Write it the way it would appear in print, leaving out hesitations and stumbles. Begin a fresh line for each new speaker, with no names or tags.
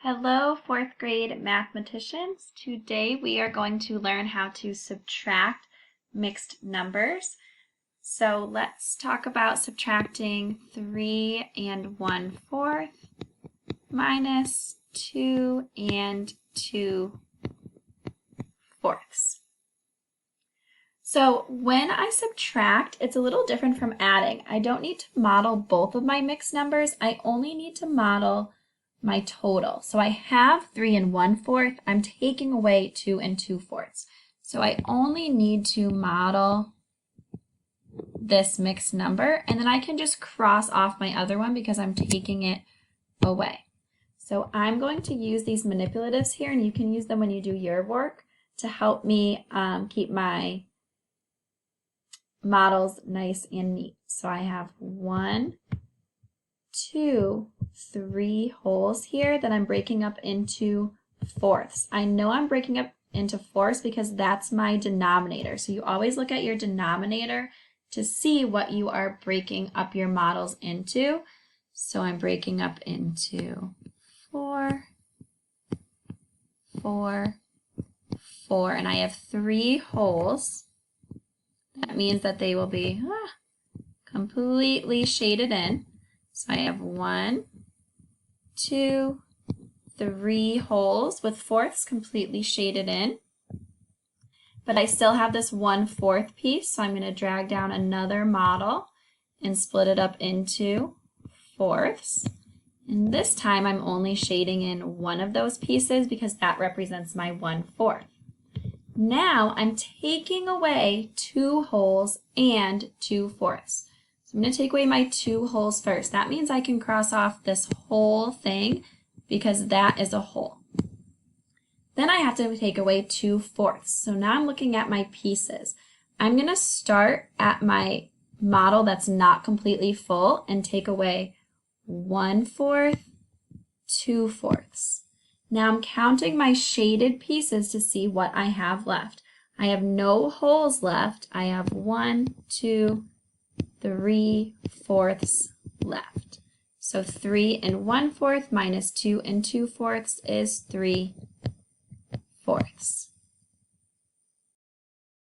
Hello, fourth grade mathematicians. Today we are going to learn how to subtract mixed numbers. So let's talk about subtracting 3 and 1/4 minus 2 and 2/4. So when I subtract, it's a little different from adding. I don't need to model both of my mixed numbers. I only need to model my total. So I have 3 and 1/4. I'm taking away 2 and 2/4. So I only need to model this mixed number, and then I can just cross off my other one because I'm taking it away. So I'm going to use these manipulatives here, and you can use them when you do your work to help me keep my models nice and neat. So I have 1, 2, 3 wholes here that I'm breaking up into fourths. I know I'm breaking up into fourths because that's my denominator. So you always look at your denominator to see what you are breaking up your models into. So I'm breaking up into 4, 4, 4, and I have 3 wholes. That means that they will be completely shaded in. So I have 1, 2, 3 wholes with fourths completely shaded in. But I still have this 1/4 piece, so I'm going to drag down another model and split it up into fourths. And this time I'm only shading in one of those pieces because that represents my 1/4. Now I'm taking away 2 wholes and 2/4. I'm going to take away my 2 wholes first. That means I can cross off this whole thing because that is a whole. Then I have to take away 2/4. So now I'm looking at my pieces. I'm going to start at my model that's not completely full and take away 1/4, 2/4. Now I'm counting my shaded pieces to see what I have left. I have no holes left. I have 1, 2, 3/4 left. So 3 and 1/4 minus 2 and 2/4 is 3/4.